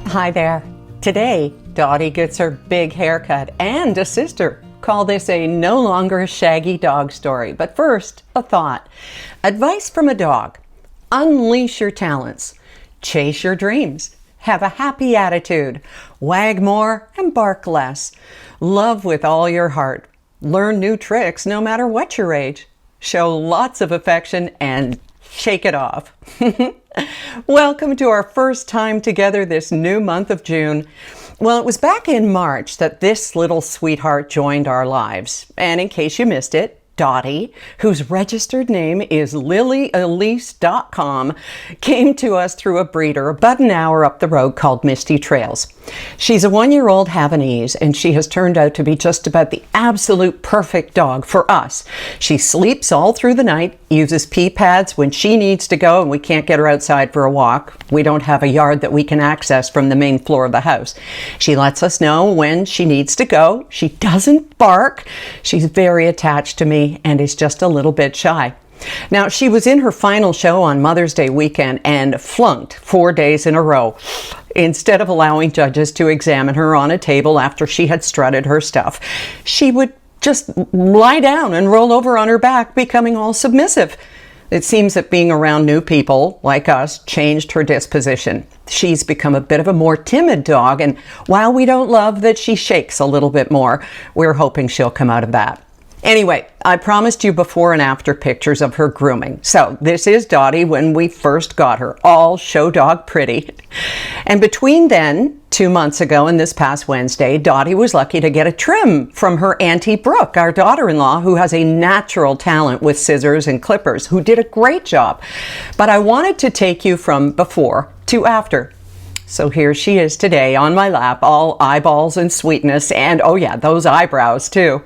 Hi there. Today, Dottie gets her big haircut and a sister. Call this a no longer shaggy dog story. But first, a thought. Advice from a dog. Unleash your talents. Chase your dreams. Have a happy attitude. Wag more and bark less. Love with all your heart. Learn new tricks no matter what your age. Show lots of affection and shake it off. Welcome to our first time together this new month of June. Well, it was back in March that this little sweetheart joined our lives. And in case you missed it, Dottie, whose registered name is lilyelise.com, came to us through a breeder about an hour up the road called Misty Trails. She's a 1-year-old Havanese, and she has turned out to be just about the absolute perfect dog for us. She sleeps all through the night, uses pee pads when she needs to go and we can't get her outside for a walk. We don't have a yard that we can access from the main floor of the house. She lets us know when she needs to go. She doesn't bark. She's very attached to me and is just a little bit shy. Now, she was in her final show on Mother's Day weekend and flunked 4 days in a row. Instead of allowing judges to examine her on a table after she had strutted her stuff, she would just lie down and roll over on her back, becoming all submissive. It seems that being around new people like us changed her disposition. She's become a bit of a more timid dog, and while we don't love that she shakes a little bit more, we're hoping she'll come out of that. Anyway, I promised you before and after pictures of her grooming. So this is Dottie when we first got her, all show dog pretty. And between then, 2 months ago and this past Wednesday, Dottie was lucky to get a trim from her Auntie Brooke, our daughter-in-law, who has a natural talent with scissors and clippers, who did a great job. But I wanted to take you from before to after. So here she is today on my lap, all eyeballs and sweetness, and oh yeah, those eyebrows too.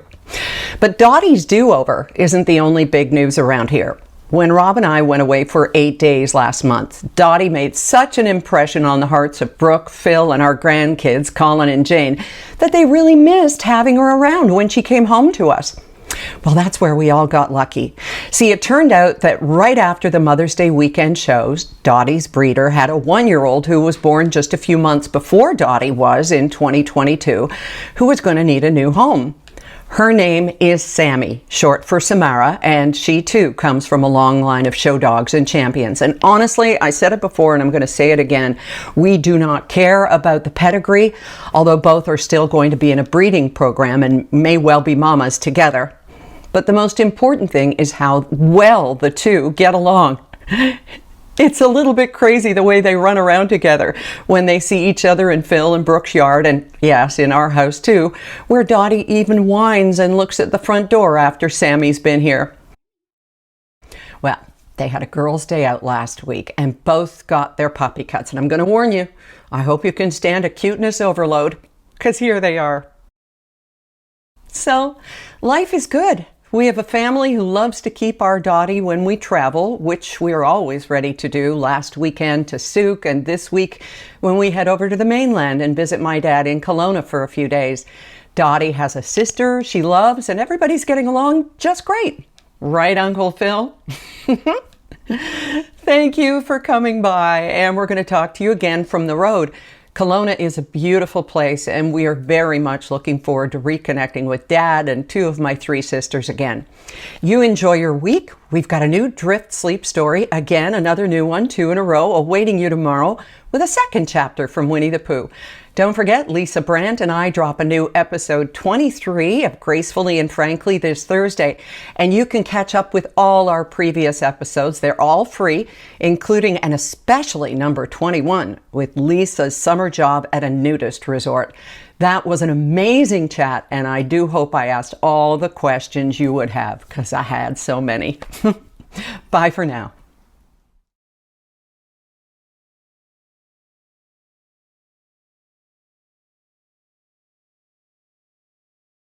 But Dottie's do-over isn't the only big news around here. When Rob and I went away for 8 days last month, Dottie made such an impression on the hearts of Brooke, Phil, and our grandkids, Colin and Jane, that they really missed having her around when she came home to us. Well, that's where we all got lucky. See, it turned out that right after the Mother's Day weekend shows, Dottie's breeder had a 1-year-old who was born just a few months before Dottie was in 2022, who was going to need a new home. Her name is Sammy, short for Samara, and she too comes from a long line of show dogs and champions. And honestly, I said it before and I'm going to say it again, we do not care about the pedigree, although both are still going to be in a breeding program and may well be mamas together. But the most important thing is how well the two get along. It's a little bit crazy the way they run around together when they see each other in Phil and Brooke's yard, and yes, in our house too, where Dottie even whines and looks at the front door after Sammy's been here. Well, they had a girls' day out last week and both got their puppy cuts, and I'm going to warn you, I hope you can stand a cuteness overload, because here they are. So, life is good. We have a family who loves to keep our Dottie when we travel, which we're always ready to do. Last weekend to Souk, and this week when we head over to the mainland and visit my dad in Kelowna for a few days. Dottie has a sister she loves, and everybody's getting along just great. Right, Uncle Phil? Thank you for coming by, and we're going to talk to you again from the road. Kelowna is a beautiful place, and we are very much looking forward to reconnecting with Dad and 2 of my 3 sisters again. You enjoy your week. We've got a new Drift Sleep story, again, another new one, 2 in a row, awaiting you tomorrow with a second chapter from Winnie the Pooh. Don't forget, Lisa Brandt and I drop a new episode 23 of Gracefully and Frankly this Thursday, and you can catch up with all our previous episodes. They're all free, including and especially number 21 with Lisa's summer job at a nudist resort. That was an amazing chat, and I do hope I asked all the questions you would have, because I had so many. Bye for now.